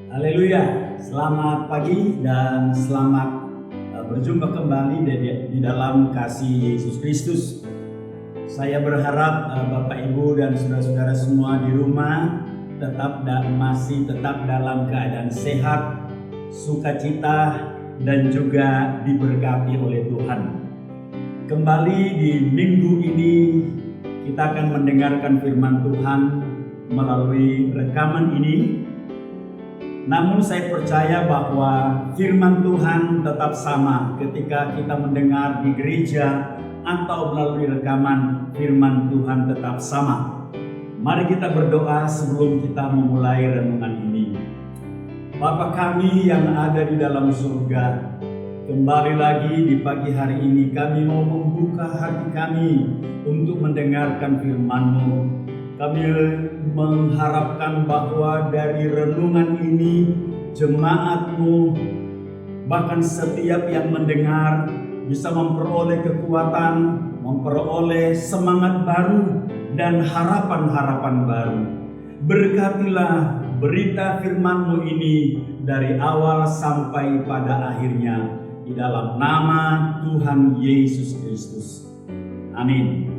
Haleluya, selamat pagi dan selamat berjumpa kembali di dalam kasih Yesus Kristus. Saya berharap Bapak Ibu dan saudara-saudara semua di rumah masih tetap dalam keadaan sehat, sukacita, dan juga diberkati oleh Tuhan. Kembali di minggu ini kita akan mendengarkan firman Tuhan melalui rekaman ini. Namun saya percaya bahwa firman Tuhan tetap sama ketika kita mendengar di gereja atau melalui rekaman, firman Tuhan tetap sama. Mari kita berdoa sebelum kita memulai renungan ini. Bapa kami yang ada di dalam surga, kembali lagi di pagi hari ini kami mau membuka hati kami untuk mendengarkan firman-Mu. Kami mengharapkan bahwa dari renungan ini jemaat-Mu, bahkan setiap yang mendengar bisa memperoleh kekuatan, memperoleh semangat baru dan harapan-harapan baru. Berkatilah berita firman-Mu ini dari awal sampai pada akhirnya, di dalam nama Tuhan Yesus Kristus. Amin.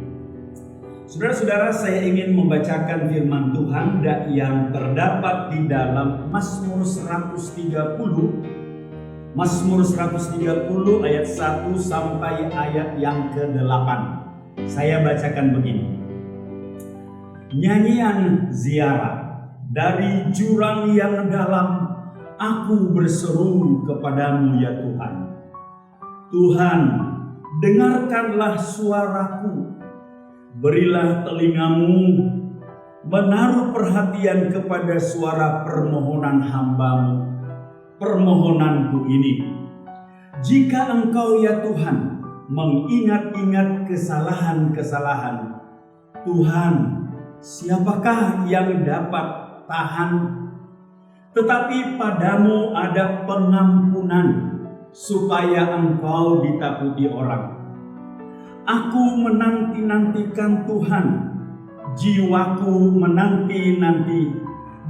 Saudara-saudara, saya ingin membacakan firman Tuhan yang terdapat di dalam Mazmur 130. Mazmur 130 ayat 1 sampai ayat yang ke-8. Saya bacakan begini. Nyanyian ziarah dari jurang yang dalam, aku berseru kepadamu ya Tuhan. Tuhan, dengarkanlah suaraku. Berilah telingamu, menaruh perhatian kepada suara permohonan hamba-Mu, permohonanku ini. Jika Engkau ya Tuhan mengingat-ingat kesalahan-kesalahan, Tuhan, siapakah yang dapat tahan? Tetapi padamu ada pengampunan, supaya Engkau ditakuti orang. Aku menanti-nantikan Tuhan, jiwaku menanti-nanti,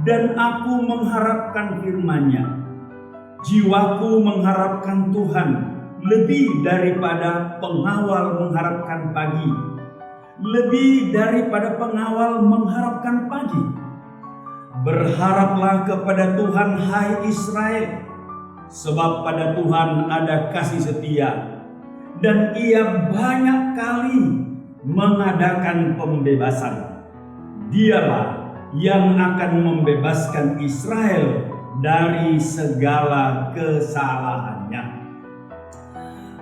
dan aku mengharapkan firman-Nya. Jiwaku mengharapkan Tuhan lebih daripada pengawal mengharapkan pagi, lebih daripada pengawal mengharapkan pagi. Berharaplah kepada Tuhan, hai Israel, sebab pada Tuhan ada kasih setia, dan Ia banyak kali mengadakan pembebasan. Dialah yang akan membebaskan Israel dari segala kesalahannya.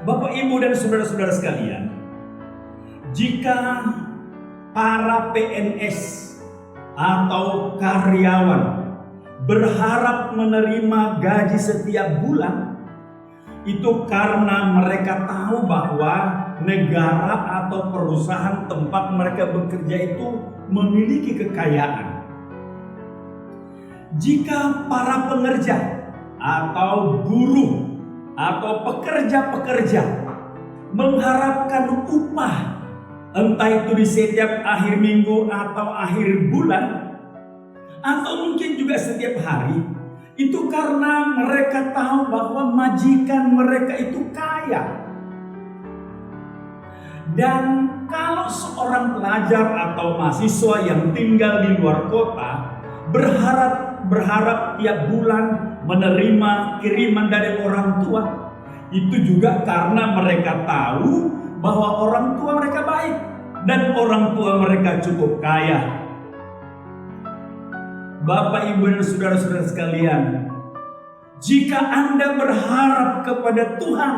Bapak, Ibu, dan saudara-saudara sekalian, jika para PNS atau karyawan berharap menerima gaji setiap bulan, itu karena mereka tahu bahwa negara atau perusahaan tempat mereka bekerja itu memiliki kekayaan. Jika para pengerja atau buruh atau pekerja-pekerja mengharapkan upah, entah itu di setiap akhir minggu atau akhir bulan, atau mungkin juga setiap hari, itu karena mereka tahu bahwa majikan mereka itu kaya. Dan kalau seorang pelajar atau mahasiswa yang tinggal di luar kota berharap tiap bulan menerima kiriman dari orang tua, itu juga karena mereka tahu bahwa orang tua mereka baik dan orang tua mereka cukup kaya. Bapak, Ibu, dan saudara-saudara sekalian, jika Anda berharap kepada Tuhan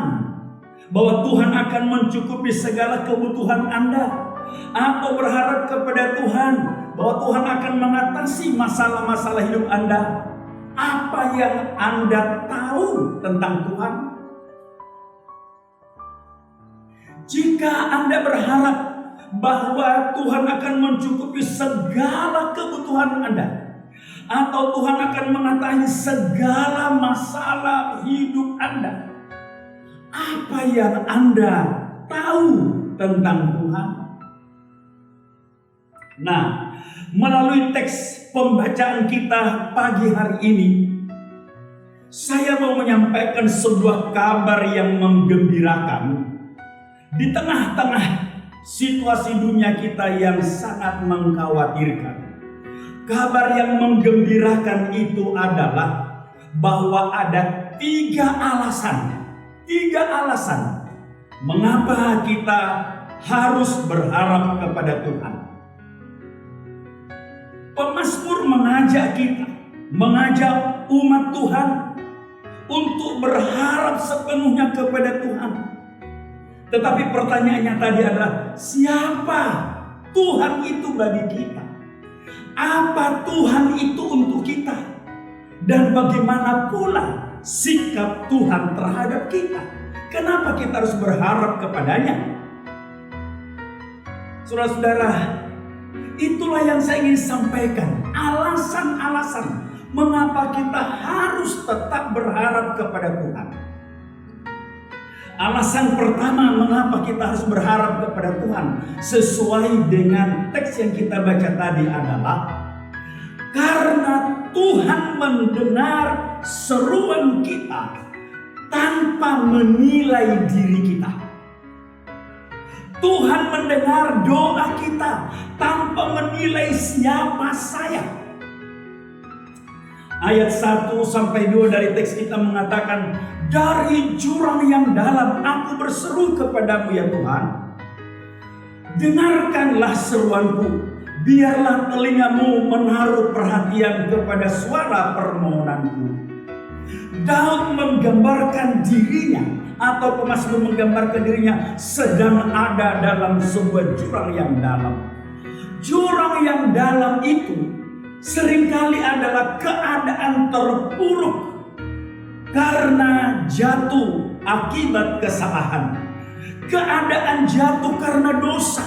bahwa Tuhan akan mencukupi segala kebutuhan Anda, atau berharap kepada Tuhan bahwa Tuhan akan mengatasi masalah-masalah hidup Anda, apa yang Anda tahu tentang Tuhan? Jika Anda berharap bahwa Tuhan akan mencukupi segala kebutuhan Anda, atau Tuhan akan mengatasi segala masalah hidup Anda, apa yang Anda tahu tentang Tuhan? Nah, melalui teks pembacaan kita pagi hari ini, Saya mau menyampaikan sebuah kabar yang menggembirakan di tengah-tengah situasi dunia kita yang sangat mengkhawatirkan. Kabar yang menggembirakan itu adalah bahwa ada tiga alasan mengapa kita harus berharap kepada Tuhan. Pemazmur mengajak umat Tuhan untuk berharap sepenuhnya kepada Tuhan. Tetapi pertanyaannya tadi adalah, siapa Tuhan itu bagi kita? Apa Tuhan itu untuk kita? Dan bagaimana pula sikap Tuhan terhadap kita? Kenapa kita harus berharap kepadanya? Saudara-saudara, itulah yang saya ingin sampaikan. Alasan-alasan mengapa kita harus tetap berharap kepada Tuhan. Alasan pertama mengapa kita harus berharap kepada Tuhan sesuai dengan teks yang kita baca tadi adalah karena Tuhan mendengar seruan kita tanpa menilai diri kita. Tuhan mendengar doa kita tanpa menilai siapa saya. Ayat 1-2 dari teks kita mengatakan, dari jurang yang dalam aku berseru kepadamu ya Tuhan. Dengarkanlah seruanku, biarlah telingamu menaruh perhatian kepada suara permohonanku. Daud menggambarkan dirinya, atau pemazmur menggambarkan dirinya sedang ada dalam sebuah jurang yang dalam. Jurang yang dalam itu seringkali adalah keadaan terpuruk karena jatuh akibat kesalahan. Keadaan jatuh karena dosa.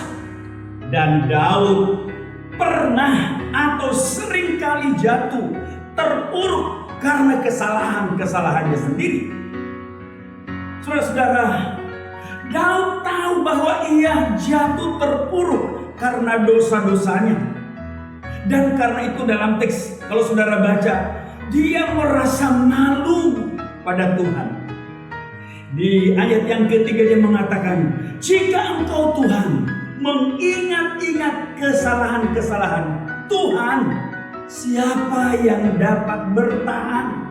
Dan Daud pernah atau seringkali jatuh terpuruk karena kesalahannya sendiri. Saudara-saudara, Daud tahu bahwa ia jatuh terpuruk karena dosa-dosanya. Dan karena itu dalam teks, kalau saudara baca, dia merasa malu pada Tuhan. Di ayat yang ketiga dia mengatakan, jika engkau Tuhan mengingat-ingat kesalahan-kesalahan Tuhan, siapa yang dapat bertahan?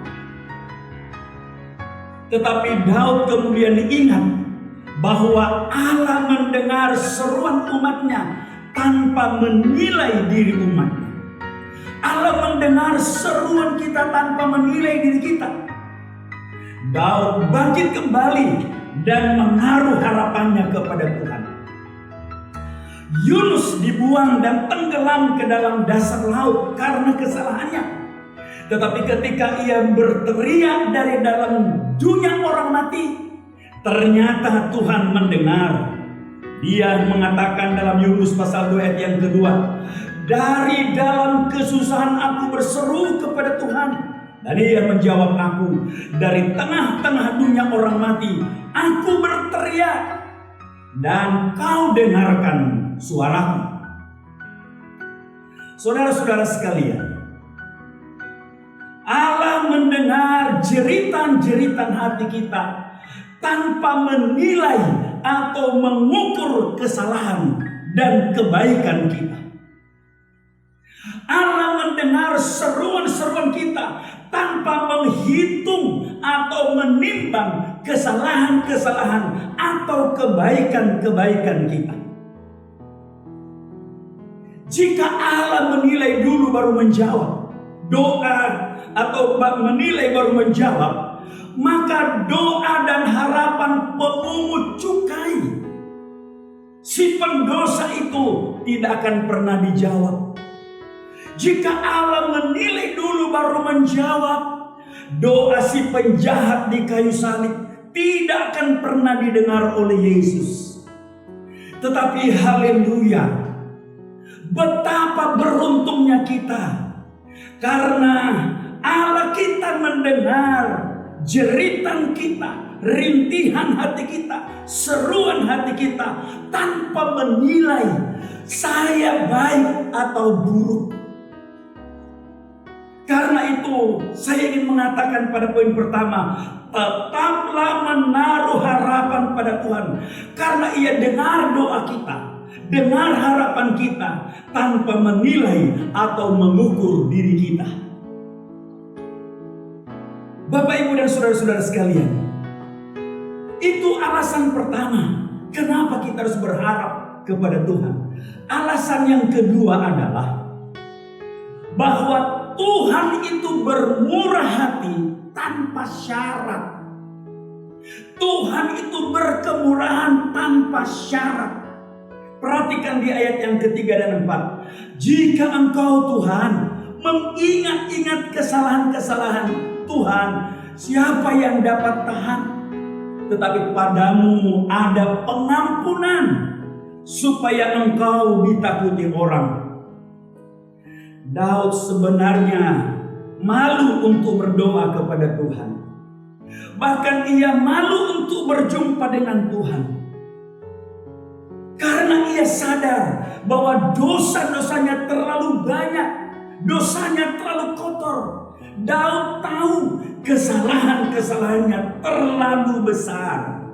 Tetapi Daud kemudian ingat bahwa Allah mendengar seruan umatnya tanpa menilai diri umatnya. Allah mendengar seruan kita tanpa menilai diri kita. Daud bangkit kembali dan menaruh harapannya kepada Tuhan. Yunus dibuang dan tenggelam ke dalam dasar laut karena kesalahannya. Tetapi ketika ia berteriak dari dalam dunia orang mati, ternyata Tuhan mendengar. Dia mengatakan dalam Yunus pasal 2 ayat yang kedua, dari dalam kesusahan aku berseru kepada Tuhan. Dan dia menjawab aku, dari tengah-tengah dunia orang mati, aku berteriak dan kau dengarkan suaraku. Saudara-saudara sekalian, Allah mendengar jeritan-jeritan hati kita tanpa menilai atau mengukur kesalahan dan kebaikan kita. Allah mendengar seruan-seruan kita tanpa menghitung atau menimbang kesalahan-kesalahan atau kebaikan-kebaikan kita. Jika Allah menilai dulu baru menjawab doa atau menilai baru menjawab, maka doa dan harapan pemungut cukai si pendosa itu tidak akan pernah dijawab. Jika Allah menilai dulu baru menjawab, doa si penjahat di kayu salib tidak akan pernah didengar oleh Yesus. Tetapi haleluya, betapa beruntungnya kita, karena Allah kita mendengar jeritan kita, rintihan hati kita, seruan hati kita tanpa menilai saya baik atau buruk. Karena itu saya ingin mengatakan pada poin pertama, tetaplah menaruh harapan pada Tuhan. Karena Ia dengar doa kita, dengar harapan kita tanpa menilai atau mengukur diri kita. Bapak, Ibu, dan saudara-saudara sekalian, itu alasan pertama kenapa kita harus berharap kepada Tuhan. Alasan yang kedua adalah bahwa Tuhan itu bermurah hati tanpa syarat. Tuhan itu berkemurahan tanpa syarat. Perhatikan di ayat yang ketiga dan 4. Jika engkau Tuhan mengingat-ingat kesalahan-kesalahan Tuhan, siapa yang dapat tahan? Tetapi padamu ada pengampunan supaya engkau ditakuti orang. Daud sebenarnya malu untuk berdoa kepada Tuhan. Bahkan ia malu untuk berjumpa dengan Tuhan. Karena ia sadar bahwa dosa-dosanya terlalu banyak. Dosanya terlalu kotor. Daud tahu kesalahan-kesalahannya terlalu besar.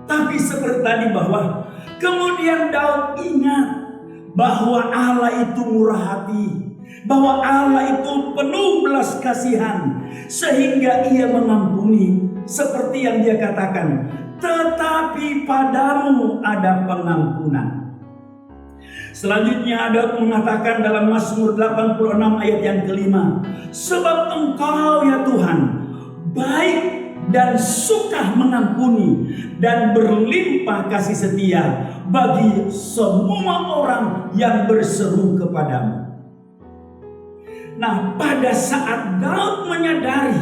Tapi seperti tadi bahwa kemudian Daud ingat bahwa Allah itu murah hati, bahwa Allah itu penuh belas kasihan, sehingga Ia mengampuni. Seperti yang dia katakan, tetapi padamu ada pengampunan. Selanjutnya Daud mengatakan dalam Mazmur 86 ayat yang kelima, sebab Engkau ya Tuhan baik dan suka mengampuni dan berlimpah kasih setia bagi semua orang yang berseru kepadamu. Nah, pada saat Daud menyadari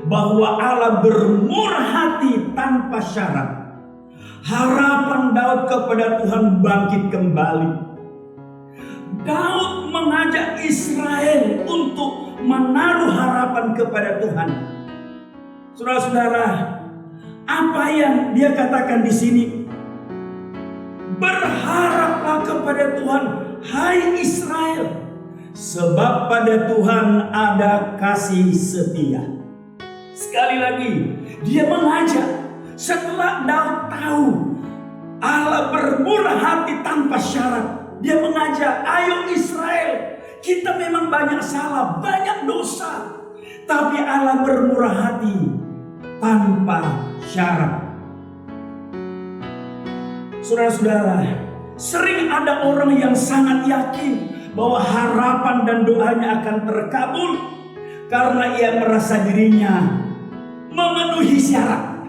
bahwa Allah bermurah hati tanpa syarat, harapan Daud kepada Tuhan bangkit kembali. Daud mengajak Israel untuk menaruh harapan kepada Tuhan. Saudara-saudara, apa yang dia katakan di sini? Berharaplah kepada Tuhan, hai Israel, sebab pada Tuhan ada kasih setia. Sekali lagi, dia mengajak. Setelah Daud tahu Allah bermurah hati tanpa syarat, dia mengajak, ayo Israel, kita memang banyak salah, banyak dosa, tapi Allah bermurah hati tanpa syarat. Saudara-saudara, sering ada orang yang sangat yakin bahwa harapan dan doanya akan terkabul karena ia merasa dirinya memenuhi syarat,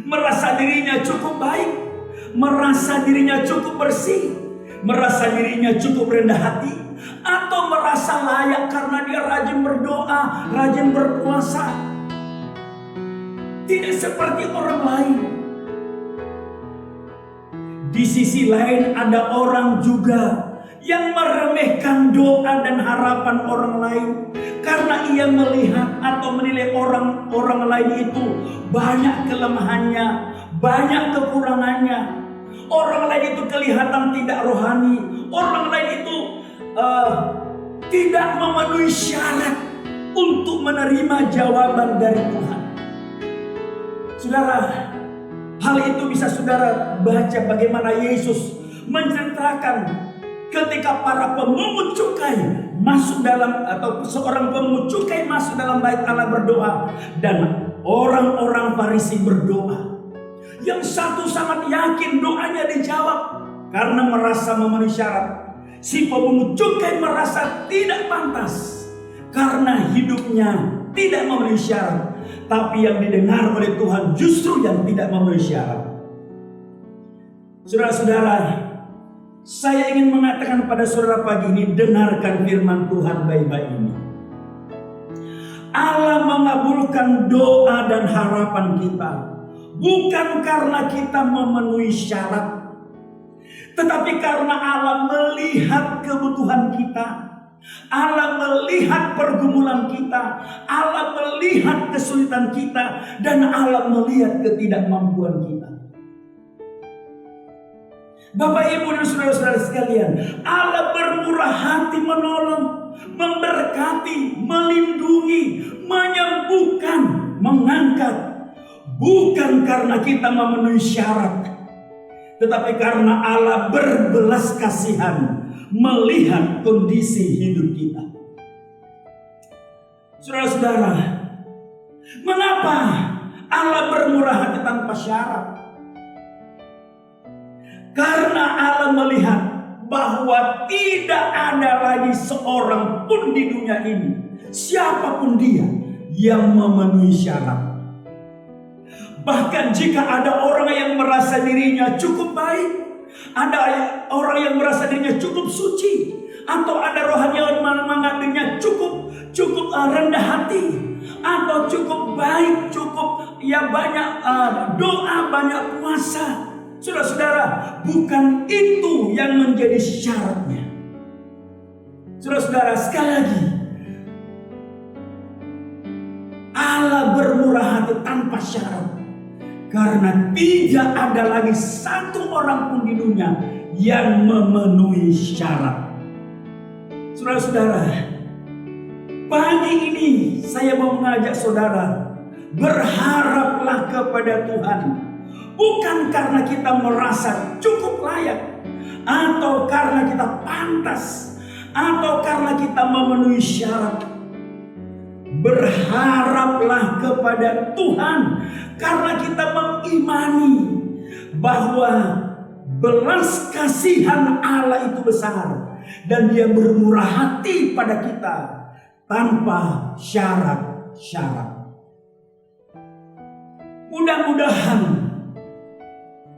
merasa dirinya cukup baik, merasa dirinya cukup bersih, merasa dirinya cukup rendah hati, atau merasa layak karena dia rajin berdoa, rajin berpuasa. Tidak seperti orang lain. Di sisi lain ada orang juga yang meremehkan doa dan harapan orang lain karena ia melihat atau menilai orang lain itu banyak kelemahannya, banyak kekurangannya. Orang lain itu kelihatan tidak rohani, orang lain itu tidak memenuhi syarat untuk menerima jawaban dari Tuhan. Saudara, hal itu bisa saudara baca bagaimana Yesus menceritakan ketika para pemungut cukai masuk dalam, atau seorang pemungut cukai masuk dalam bait Allah berdoa, dan orang-orang Farisi berdoa. Yang satu sangat yakin doanya dijawab karena merasa memenuhi syarat. Si pemungut cukai merasa tidak pantas karena hidupnya tidak memenuhi syarat. Tapi yang didengar oleh Tuhan justru yang tidak memenuhi syarat. Saudara-saudara, saya ingin mengatakan pada saudara pagi ini, dengarkan firman Tuhan baik-baik ini. Allah mengabulkan doa dan harapan kita bukan karena kita memenuhi syarat, tetapi karena Allah melihat kebutuhan kita, Allah melihat pergumulan kita, Allah melihat kesulitan kita, dan Allah melihat ketidakmampuan kita. Bapak, Ibu, dan saudara-saudara sekalian, Allah bermurah hati menolong, memberkati, melindungi, menyembuhkan, mengangkat. Bukan karena kita memenuhi syarat, tetapi karena Allah berbelas kasihan melihat kondisi hidup kita. Saudara-saudara, mengapa Allah bermurah hati tanpa syarat? Karena Allah melihat bahwa tidak ada lagi seorang pun di dunia ini, siapapun dia, yang memenuhi syarat. Bahkan jika ada orang yang merasa dirinya cukup baik, ada orang yang merasa dirinya cukup suci, atau ada rohani yang menganggap dirinya cukup rendah hati, atau cukup baik, cukup banyak doa, banyak puasa. Saudara-saudara, bukan itu yang menjadi syaratnya. Saudara-saudara, sekali lagi, Allah bermurah hati tanpa syarat. Karena tidak ada lagi satu orang pun di dunia yang memenuhi syarat. Saudara-saudara, pagi ini saya mau mengajak saudara, berharaplah kepada Tuhan. Bukan karena kita merasa cukup layak, atau karena kita pantas, atau karena kita memenuhi syarat. Berharaplah kepada Tuhan karena kita mengimani bahwa belas kasihan Allah itu besar dan Dia bermurah hati pada kita tanpa syarat-syarat. Mudah-mudahan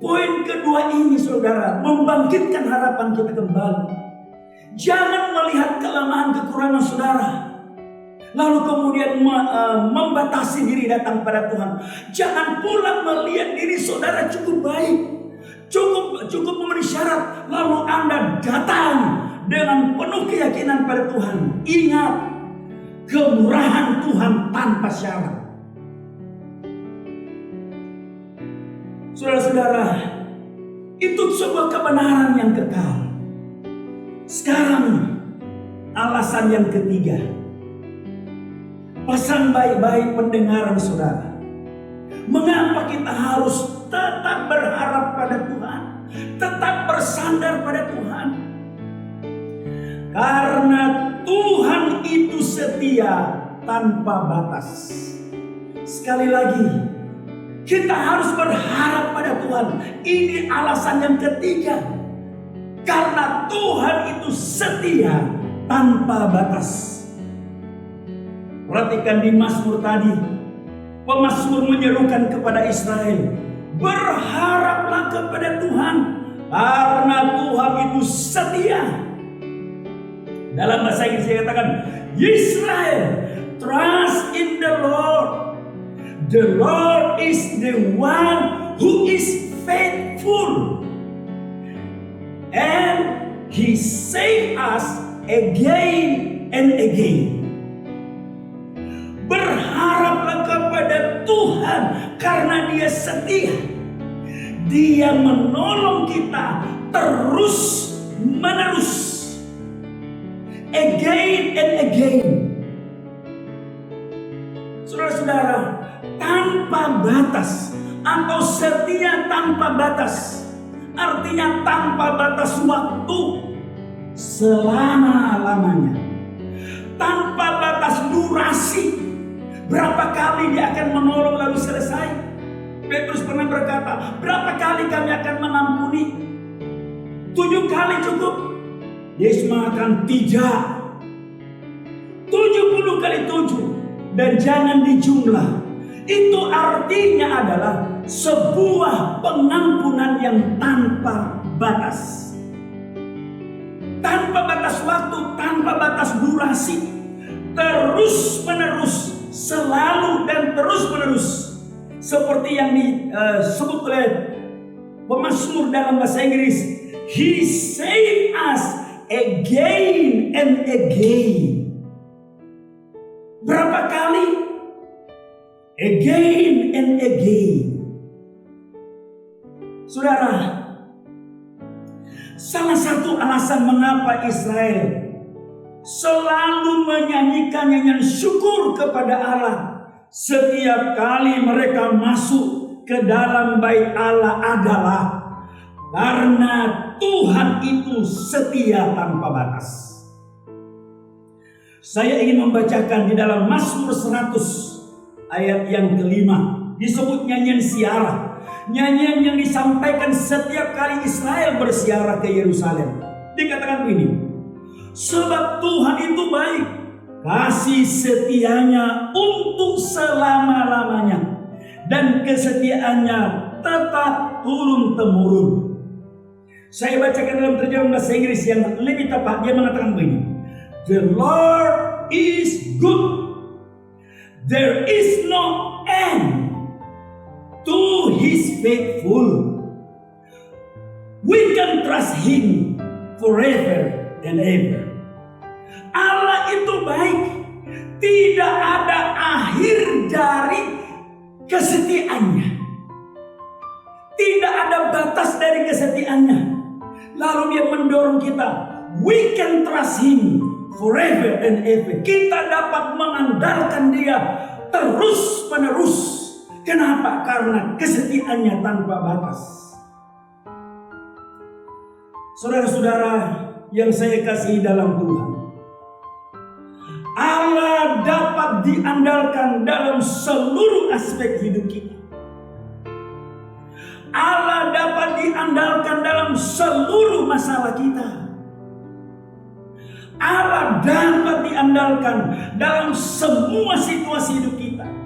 poin kedua ini, saudara, membangkitkan harapan kita kembali. Jangan melihat kelemahan kekurangan saudara, lalu kemudian membatasi diri datang pada Tuhan. Jangan pula melihat diri saudara cukup baik, cukup memenuhi syarat, lalu Anda datang dengan penuh keyakinan pada Tuhan. Ingat, kemurahan Tuhan tanpa syarat. Saudara-saudara, itu sebuah kebenaran yang kekal. Sekarang alasan yang ketiga. Pasang baik-baik pendengaran saudara. Mengapa kita harus tetap berharap pada Tuhan, tetap bersandar pada Tuhan? Karena Tuhan itu setia tanpa batas. Sekali lagi, kita harus berharap pada Tuhan. Ini alasan yang ketiga. Karena Tuhan itu setia tanpa batas. Perhatikan di Mazmur tadi, pemazmur menyerukan kepada Israel, berharaplah kepada Tuhan, karena Tuhan itu setia. Dalam bahasa Inggris dikatakan, Israel, trust in the Lord. The Lord is the one who is faithful, and He saved us again and again. Berharaplah kepada Tuhan karena Dia setia. Dia menolong kita terus menerus, again and again. Saudara-saudara, tanpa batas atau setia tanpa batas, artinya tanpa batas waktu, selama-lamanya. Tanpa batas durasi, berapa kali Dia akan menolong lalu selesai. Petrus pernah berkata, berapa kali kami akan mengampuni? 7 kali cukup? Yesus mengatakan tidak, 70 kali 7, dan jangan dijumlah. Itu artinya adalah sebuah pengampunan yang tanpa batas. Tanpa batas waktu, tanpa batas durasi, terus menerus, selalu dan terus menerus. Seperti yang disebut oleh pemazmur dalam bahasa Inggris, He saved us again and again. Berapa kali? Again and again. Saudara, Salah satu alasan mengapa Israel selalu menyanyikan nyanyian syukur kepada Allah setiap kali mereka masuk ke dalam bait Allah adalah karena Tuhan itu setia tanpa batas. Saya ingin membacakan di dalam Mazmur 100 ayat yang kelima, disebut nyanyian siarah. Nyanyian yang disampaikan setiap kali Israel bersiarah ke Yerusalem. Dikatakan begini, sebab Tuhan itu baik, kasih setianya untuk selama-lamanya, dan kesetiaannya tetap turun-temurun. Saya bacakan dalam terjemahan bahasa Inggris yang lebih tepat. Dia mengatakan begini, the Lord is good, there is no end to His faithful. We can trust Him forever and ever. Allah itu baik, tidak ada akhir dari kesetiaannya, tidak ada batas dari kesetiaannya. Lalu Dia mendorong kita, we can trust Him forever and ever. Kita dapat mengandalkan Dia terus menerus. Kenapa? Karena kesetiaannya tanpa batas. Saudara-saudara yang saya kasihi dalam Tuhan, Allah dapat diandalkan dalam seluruh aspek hidup kita. Allah dapat diandalkan dalam seluruh masalah kita. Allah dapat diandalkan dalam semua situasi hidup kita.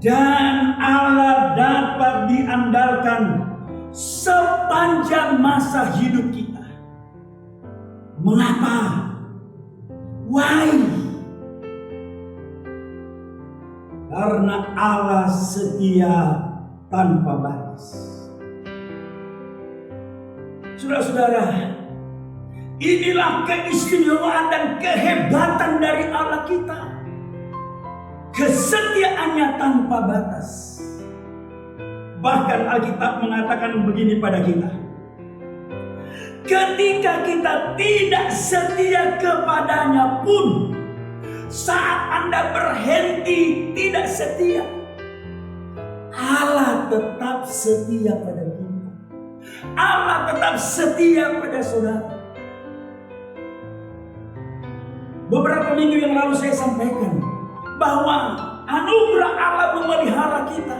Dan Allah dapat diandalkan sepanjang masa hidup kita. Mengapa? Why? Karena Allah setia tanpa batas. Saudara-saudara, inilah keistimewaan dan kehebatan dari Allah kita. Kesetiaannya tanpa batas. Bahkan Alkitab mengatakan begini pada kita, ketika kita tidak setia kepadanya pun, saat Anda berhenti tidak setia, Allah tetap setia pada kita. Allah tetap setia pada saudara. Beberapa minggu yang lalu saya sampaikan bahwa anugerah Allah memelihara kita.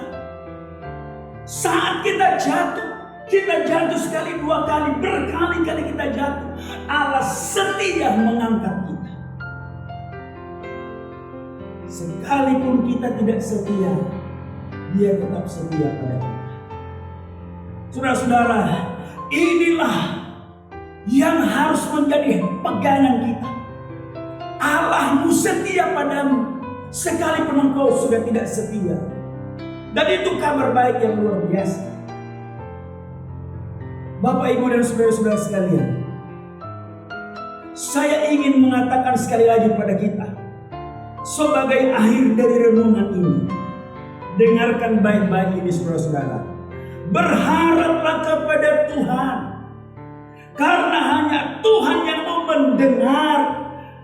Saat kita jatuh sekali, dua kali, berkali-kali kita jatuh, Allah setia mengangkat kita. Sekalipun kita tidak setia, Dia tetap setia pada kita. Saudara-saudara, inilah yang harus menjadi pegangan kita. Allahmu setia padamu, sekalipun engkau sudah tidak setia. Dan itu kabar baik yang luar biasa. Bapak, Ibu, dan saudara-saudara sekalian, saya ingin mengatakan sekali lagi pada kita, sebagai akhir dari renungan ini, dengarkan baik-baik ini saudara-saudara. Berharaplah kepada Tuhan, karena hanya Tuhan yang mau mendengar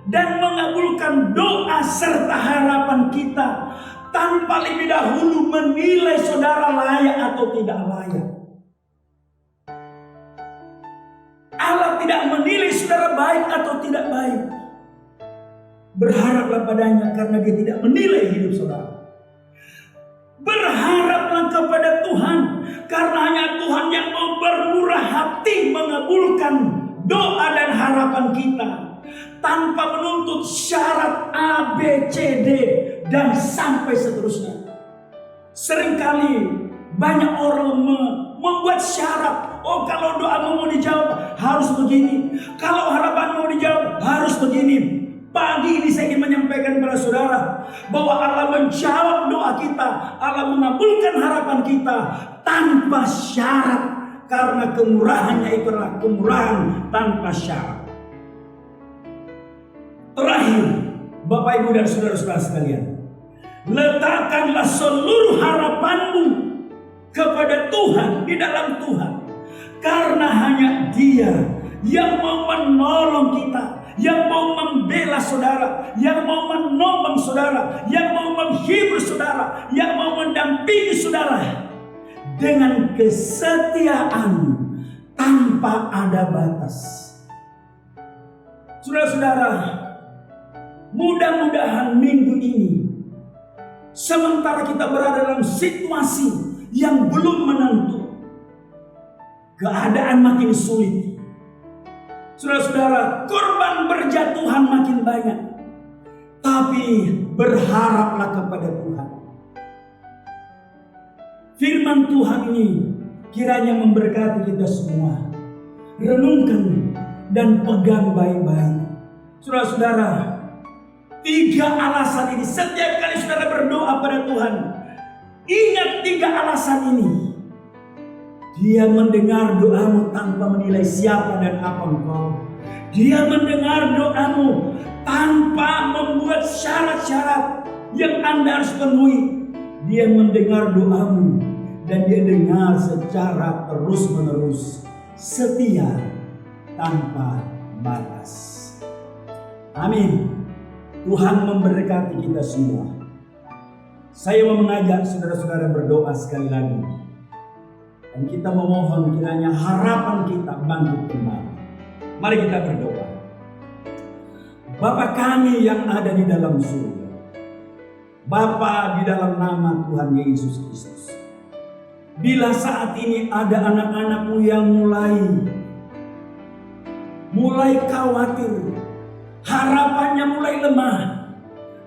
dan mengabulkan doa serta harapan kita, tanpa lebih dahulu menilai saudara layak atau tidak layak. Allah tidak menilai saudara baik atau tidak baik. Berharaplah padanya karena Dia tidak menilai hidup saudara. Berharaplah kepada Tuhan karena hanya Tuhan yang mau bermurah hati mengabulkan doa dan harapan kita, tanpa menuntut syarat A, B, C, D, dan sampai seterusnya. Seringkali banyak orang membuat syarat. Oh, kalau doa mau dijawab harus begini, kalau harapan mau dijawab harus begini. Pagi ini saya ingin menyampaikan kepada saudara bahwa Allah menjawab doa kita, Allah mengabulkan harapan kita tanpa syarat, karena kemurahannya itu adalah kemurahan tanpa syarat. Terakhir, Bapak, Ibu, dan saudara-saudara sekalian, letakkanlah seluruh harapanmu kepada Tuhan, di dalam Tuhan. Karena hanya Dia yang mau menolong kita, yang mau membela saudara, yang mau menolong saudara, yang mau menghibur saudara, yang mau mendampingi saudara dengan kesetiaan tanpa ada batas. Saudara-saudara, mudah-mudahan minggu ini, sementara kita berada dalam situasi yang belum menentu, keadaan makin sulit, saudara-saudara, korban berjatuhan makin banyak, tapi berharaplah kepada Tuhan. Firman Tuhan ini kiranya memberkati kita semua. Renungkan dan pegang baik-baik. Saudara-saudara, 3 alasan ini, setiap kali saudara berdoa pada Tuhan, ingat 3 alasan ini. Dia mendengar doamu tanpa menilai siapa dan apa engkau. Dia mendengar doamu tanpa membuat syarat-syarat yang Anda harus penuhi. Dia mendengar doamu dan Dia dengar secara terus-menerus, setia tanpa batas. Amin. Tuhan memberkati kita semua. Saya mau mengajak saudara-saudara berdoa sekali lagi. Dan kita memohon kiranya harapan kita bangkit kembali. Mari kita berdoa. Bapa kami yang ada di dalam surga, Bapa, di dalam nama Tuhan Yesus Kristus, bila saat ini ada anak-anak-Mu yang mulai khawatir, harapannya mulai lemah,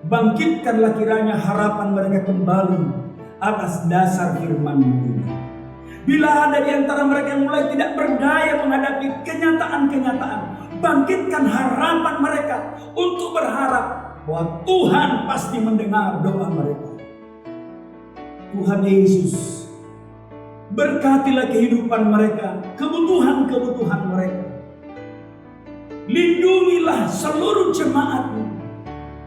bangkitkanlah kiranya harapan mereka kembali atas dasar firman-Mu ini. Bila ada di antara mereka yang mulai tidak berdaya menghadapi kenyataan-kenyataan, bangkitkan harapan mereka untuk berharap bahwa Tuhan pasti mendengar doa mereka. Tuhan Yesus, berkatilah kehidupan mereka, kebutuhan-kebutuhan mereka. Lindungilah seluruh jemaat-Mu,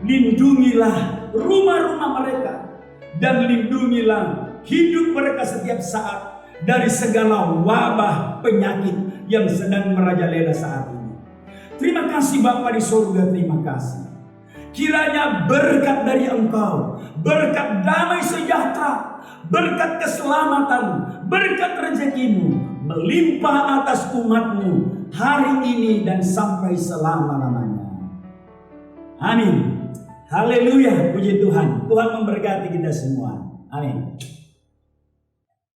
lindungilah rumah-rumah mereka, dan lindungilah hidup mereka setiap saat dari segala wabah penyakit yang sedang merajalela saat ini. Terima kasih Bapa di surga, terima kasih. Kiranya berkat dari Engkau, berkat damai sejahtera, berkat keselamatan, berkat rezeki-Mu melimpah atas umat-Mu hari ini dan sampai selama-lamanya. Amin. Haleluya, puji Tuhan. Tuhan memberkati kita semua. Amin.